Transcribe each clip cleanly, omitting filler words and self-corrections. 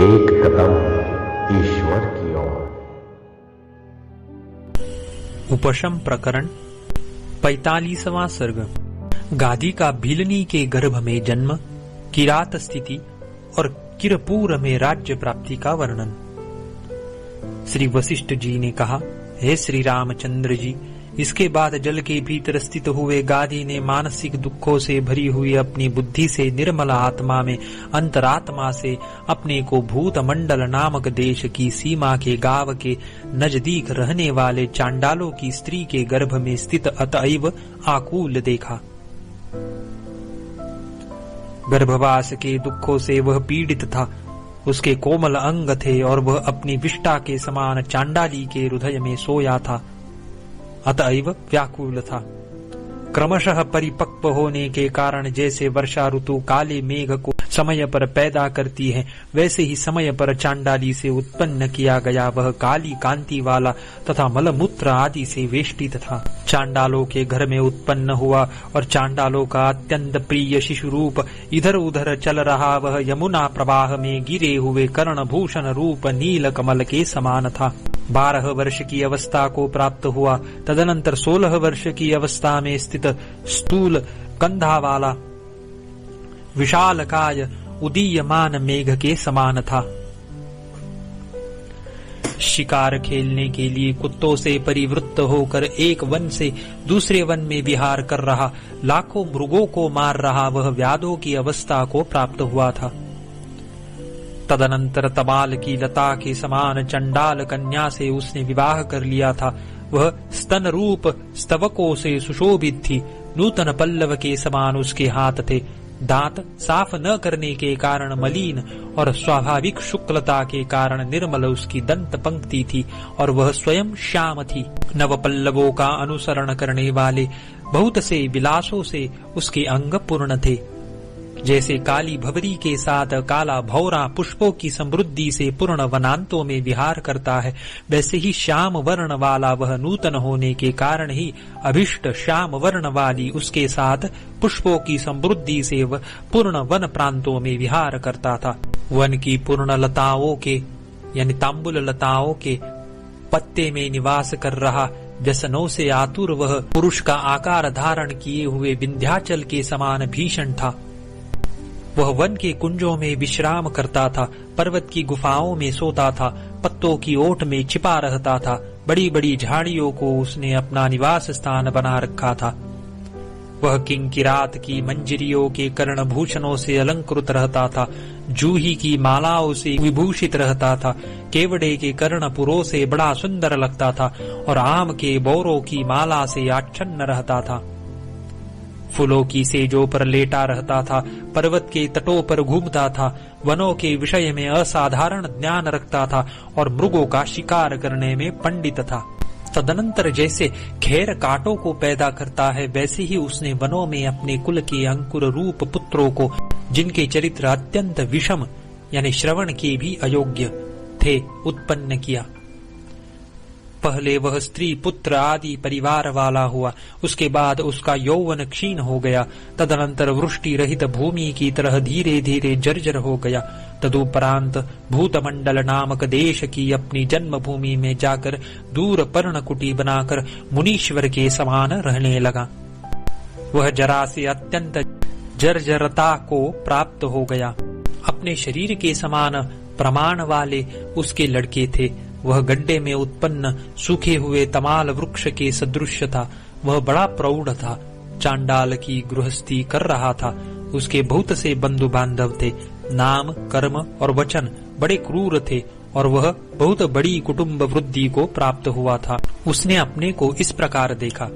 एक कदम ईश्वर की ओर। उपशम प्रकरण 45वां सर्ग। गादी का भीलनी के गर्भ में जन्म, किरात स्थिति और किरपूर में राज्य प्राप्ति का वर्णन। श्री वशिष्ठ जी ने कहा, हे श्री रामचंद्र जी, इसके बाद जल के भीतर स्थित हुए गादी ने मानसिक दुखों से भरी हुई अपनी बुद्धि से निर्मल आत्मा में अंतरात्मा से अपने को भूत मंडल नामक देश की सीमा के गांव के नजदीक रहने वाले चांडालों की स्त्री के गर्भ में स्थित अतएव आकुल देखा। गर्भवास के दुखों से वह पीड़ित था। उसके कोमल अंग थे और वह अपनी विष्ठा के समान चांडाली के हृदय में सोया था, अतएव व्याकुल था। क्रमशः परिपक्व होने के कारण जैसे वर्षा ऋतु काले मेघ को समय पर पैदा करती है, वैसे ही समय पर चांडाली से उत्पन्न किया गया वह काली कांति वाला तथा मलमूत्र आदि से वेष्टित था। चांडालों के घर में उत्पन्न हुआ और चांडालों का अत्यंत प्रिय शिशु रूप इधर उधर चल रहा वह यमुना प्रवाह में गिरे हुए कर्णभूषण रूप नील कमल के समान था। 12 वर्ष की अवस्था को प्राप्त हुआ। तदनंतर 16 वर्ष की अवस्था में स्थित स्थूल कंधा वाला विशालकाय उदीयमान मेघ के समान था। शिकार खेलने के लिए कुत्तों से परिवृत्त होकर एक वन से दूसरे वन में विहार कर रहा, लाखों मृगों को मार रहा वह व्याधों की अवस्था को प्राप्त हुआ था। तदनंतर तमाल की लता के समान चंडाल कन्या से उसने विवाह कर लिया था। वह स्तन रूप स्तवकों से सुशोभित थी। नूतन पल्लव के समान उसके हाथ थे। दांत साफ न करने के कारण मलिन और स्वाभाविक शुक्लता के कारण निर्मल उसकी दंत पंक्ति थी और वह स्वयं श्याम थी। नव पल्लवों का अनुसरण करने वाले बहुत से विलासों से उसके अंग पूर्ण थे। जैसे काली भवरी के साथ काला भौरा पुष्पों की समृद्धि से पूर्ण वनांतों में विहार करता है, वैसे ही श्याम वर्ण वाला वह नूतन होने के कारण ही अभिष्ट श्याम वर्ण वाली उसके साथ पुष्पों की समृद्धि से वह पूर्ण वन प्रांतों में विहार करता था। वन की पूर्ण लताओं के यानी तांबुल लताओं के पत्ते में निवास कर रहा व्यसनों से आतुर वह पुरुष का आकार धारण किए हुए विंध्याचल के समान भीषण था। वह वन के कुंजों में विश्राम करता था, पर्वत की गुफाओं में सोता था, पत्तों की ओट में छिपा रहता था। बड़ी बड़ी झाड़ियों को उसने अपना निवास स्थान बना रखा था। वह किंकिरात की मंजरियों के कर्णभूषणों से अलंकृत रहता था, जूही की मालाओं से विभूषित रहता था, केवड़े के कर्णपुरों से बड़ा सुंदर लगता था और आम के बोरों की माला से आच्छन्न रहता था। फूलों की सेजों पर लेटा रहता था, पर्वत के तटों पर घूमता था, वनों के विषय में असाधारण ज्ञान रखता था और मृगों का शिकार करने में पंडित था। तदनंतर जैसे खैर कांटों को पैदा करता है, वैसे ही उसने वनों में अपने कुल के अंकुर रूप पुत्रों को, जिनके चरित्र अत्यंत विषम यानी श्रवण के भी अयोग्य थे, उत्पन्न किया। पहले वह स्त्री पुत्र आदि परिवार वाला हुआ, उसके बाद उसका यौवन क्षीण हो गया। तदनंतर वृष्टि रहित भूमि की तरह धीरे धीरे जर्जर हो गया। तदुपरांत भूतमंडल नामक देश की अपनी जन्मभूमि में जाकर दूर पर्णकुटी बनाकर मुनीश्वर के समान रहने लगा। वह जरा से अत्यंत जर्जरता को प्राप्त हो गया। अपने शरीर के समान प्रमाण वाले उसके लड़के थे। वह गड्ढे में उत्पन्न सूखे हुए तमाल वृक्ष के सदृश था। वह बड़ा प्रौढ़ था, चांडाल की गृहस्थी कर रहा था। उसके बहुत से बंधु बांधव थे। नाम, कर्म और वचन बड़े क्रूर थे और वह बहुत बड़ी कुटुंब वृद्धि को प्राप्त हुआ था। उसने अपने को इस प्रकार देखा।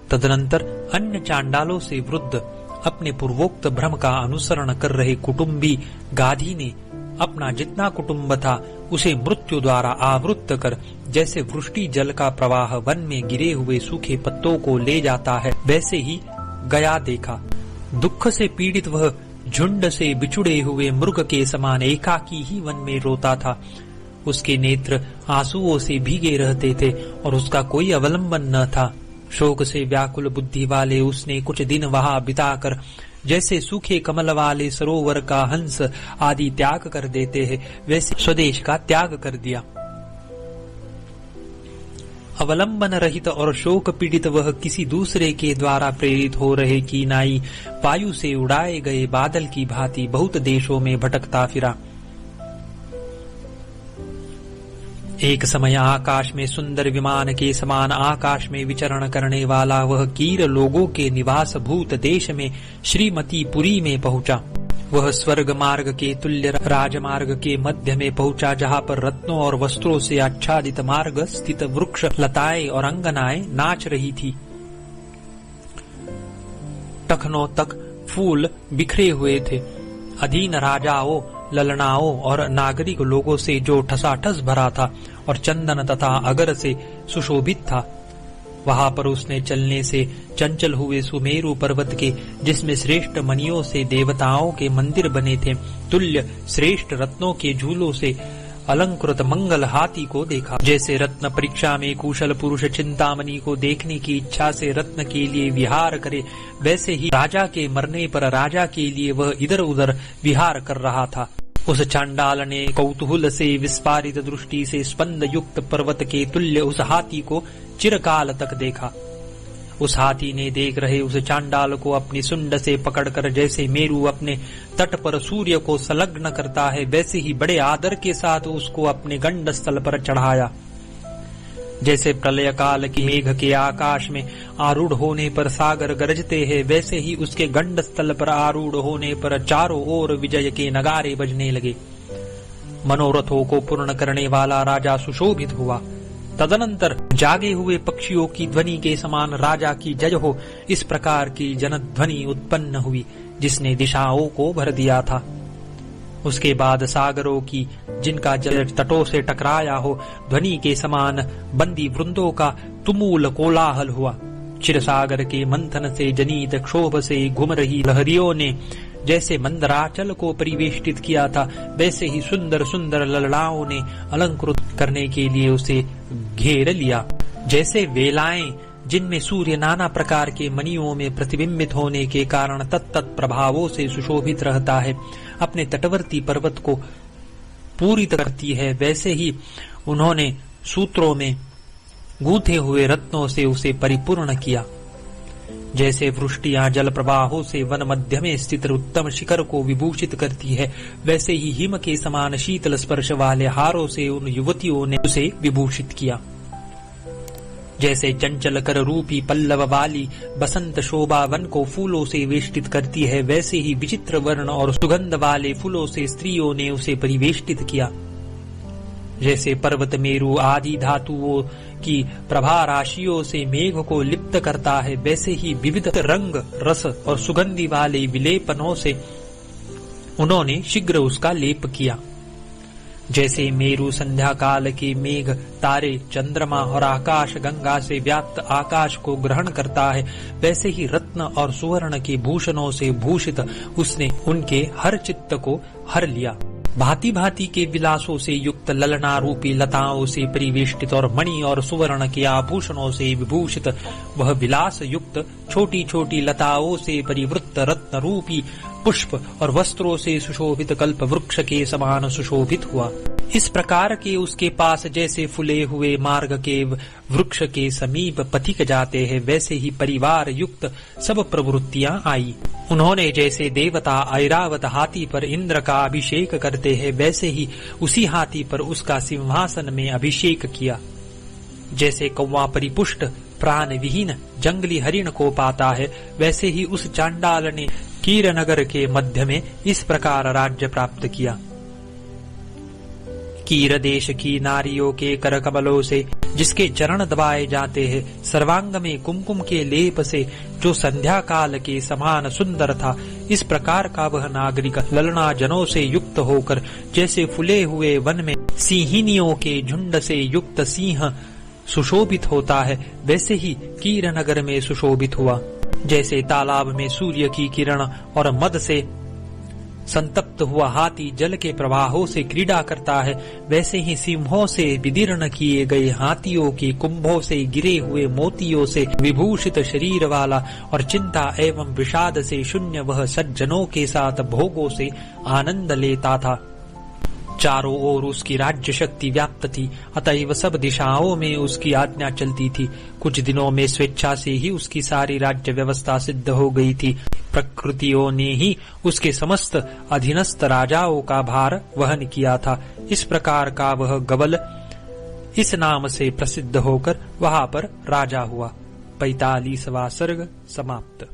तदनंतर अन्य चांडालों से वृद्ध अपने पूर्वोक्त भ्रम का अनुसरण कर रहे कुटुंबी गाधी ने अपना जितना कुटुंब था उसे मृत्यु द्वारा आवृत्त कर, जैसे वृष्टि जल का प्रवाह वन में गिरे हुए सूखे पत्तों को ले जाता है, वैसे ही गया देखा। दुख से पीड़ित वह झुंड से बिछुड़े हुए मृग के समान एकाकी ही वन में रोता था। उसके नेत्र आंसुओं से भीगे रहते थे और उसका कोई अवलंबन न था। शोक से व्याकुल बुद्धि वाले उसने कुछ दिन वहां बिताकर जैसे सूखे कमल वाले सरोवर का हंस आदि त्याग कर देते हैं, वैसे स्वदेश का त्याग कर दिया। अवलंबन रहित और शोक पीड़ित वह किसी दूसरे के द्वारा प्रेरित हो रहे कीनाई वायु से उड़ाए गए बादल की भांति बहुत देशों में भटकता फिरा। एक समय आकाश में सुंदर विमान के समान आकाश में विचरण करने वाला वह कीर लोगों के निवास भूत देश में श्रीमतीपुरी में पहुंचा। वह स्वर्ग मार्ग के तुल्य राजमार्ग के मध्य में पहुंचा, जहाँ पर रत्नों और वस्त्रों से आच्छादित मार्ग स्थित वृक्ष लताएं और अंगनाएं नाच रही थी। टखनों तक फूल बिखरे हुए थे। अधीन राजाओं, ललनाओं और नागरिक लोगों से जो ठसाठस भरा था और चंदन तथा अगर से सुशोभित था। वहां पर उसने चलने से चंचल हुए सुमेरु पर्वत के, जिसमें श्रेष्ठ मणियों से देवताओं के मंदिर बने थे, तुल्य श्रेष्ठ रत्नों के झूलों से अलंकृत मंगल हाथी को देखा। जैसे रत्न परीक्षा में कुशल पुरुष चिंतामणि को देखने की इच्छा से रत्न के लिए विहार करे, वैसे ही राजा के मरने पर राजा के लिए वह इधर उधर विहार कर रहा था। उस चांडाल ने कौतूहल से विस्फारित दृष्टि से स्पंद युक्त पर्वत के तुल्य उस हाथी को चिरकाल तक देखा। उस हाथी ने देख रहे उस चांडाल को अपनी सुंड से पकड़कर जैसे मेरू अपने तट पर सूर्य को संलग्न करता है, वैसे ही बड़े आदर के साथ उसको अपने गंड स्थल पर चढ़ाया। जैसे प्रलय काल की मेघ के आकाश में आरूढ़ होने पर सागर गरजते हैं, वैसे ही उसके गंड स्थल पर आरूढ़ होने पर चारों ओर विजय के नगारे बजने लगे। मनोरथों को पूर्ण करने वाला राजा सुशोभित हुआ। तदनंतर जागे हुए पक्षियों की ध्वनि के समान राजा की जय हो, इस प्रकार की जनध्वनि उत्पन्न हुई, जिसने दिशाओं को भर दिया था। उसके बाद सागरों की, जिनका जल तटों से टकराया हो, ध्वनि के समान बंदी वृंदों का तुमूल कोलाहल हुआ। क्षीरसागर के मंथन से जनित क्षोभ से घूम रही लहरियों ने जैसे मंदराचल को परिवेष्टित किया था, वैसे ही सुंदर सुंदर ललनाओं ने अलंकृत करने के लिए उसे घेर लिया। जैसे वेलाएं, जिनमें सूर्य नाना प्रकार के मणियों में प्रतिबिंबित होने के कारण तत्त प्रभावों से सुशोभित रहता है, अपने तटवर्ती पर्वत को पूरित करती है, वैसे ही उन्होंने सूत्रों में गूंथे हुए रत्नों से उसे परिपूर्ण किया। जैसे वृष्टियां जल प्रवाहों से वन मध्य में स्थित उत्तम शिखर को विभूषित करती है, वैसे ही हिम के समान शीतल स्पर्श वाले हारों से उन युवतियों ने उसे विभूषित किया। जैसे चंचल कर रूपी पल्लव वाली बसंत शोभा वन को फूलों से वेष्टित करती है, वैसे ही विचित्र वर्ण और सुगंध वाले फूलों से स्त्रियों ने उसे परिवेष्टित किया। जैसे पर्वत मेरु आदि धातुओं की प्रभा राशियों से मेघ को लिप्त करता है, वैसे ही विविध रंग, रस और सुगंधि वाले विलेपनों से उन्होंने शीघ्र उसका लेप किया। जैसे मेरु संध्या काल के मेघ, तारे, चंद्रमा और आकाश गंगा से व्याप्त आकाश को ग्रहण करता है, वैसे ही रत्न और सुवर्ण के भूषणों से भूषित उसने उनके हर चित्त को हर लिया। भांति भांति के विलासों से युक्त ललना रूपी लताओं से परिवेष्टित और मणि और सुवर्ण के आभूषणों से विभूषित वह विलास युक्त छोटी छोटी लताओं से परिवृत्त रत्न रूपी पुष्प और वस्त्रों से सुशोभित कल्प वृक्ष के समान सुशोभित हुआ। इस प्रकार के उसके पास जैसे फूले हुए मार्ग के वृक्ष के समीप पथिक जाते हैं, वैसे ही परिवार युक्त सब प्रवृत्तियां आई। उन्होंने जैसे देवता ऐरावत हाथी पर इंद्र का अभिषेक करते हैं, वैसे ही उसी हाथी पर उसका सिंहासन में अभिषेक किया। जैसे कौवा परिपुष्ट प्राण विहीन जंगली हरिण को पाता है, वैसे ही उस चांडाल ने कीरनगर के मध्य में इस प्रकार राज्य प्राप्त किया। कीर देश की नारियों के कर कमलों से जिसके चरण दबाए जाते हैं, सर्वांग में कुमकुम के लेप से जो संध्या काल के समान सुंदर था, इस प्रकार का वह नागरिक ललना जनों से युक्त होकर जैसे फूले हुए वन में सिंहिनियों के झुंड से युक्त सिंह सुशोभित होता है, वैसे ही कीरनगर में सुशोभित हुआ। जैसे तालाब में सूर्य की किरण और मद से संतप्त हुआ हाथी जल के प्रवाहों से क्रीड़ा करता है, वैसे ही सिंहों से विदीर्ण किए गए हाथियों के कुंभों से गिरे हुए मोतियों से विभूषित शरीर वाला और चिंता एवं विषाद से शून्य वह सज्जनों के साथ भोगों से आनंद लेता था। चारों ओर उसकी राज्य शक्ति व्याप्त थी, अतएव सब दिशाओं में उसकी आज्ञा चलती थी। कुछ दिनों में स्वेच्छा से ही उसकी सारी राज्य व्यवस्था सिद्ध हो गई थी। प्रकृतियों ने ही उसके समस्त अधीनस्थ राजाओं का भार वहन किया था। इस प्रकार का वह गबल इस नाम से प्रसिद्ध होकर वहां पर राजा हुआ। 45वां सर्ग समाप्त।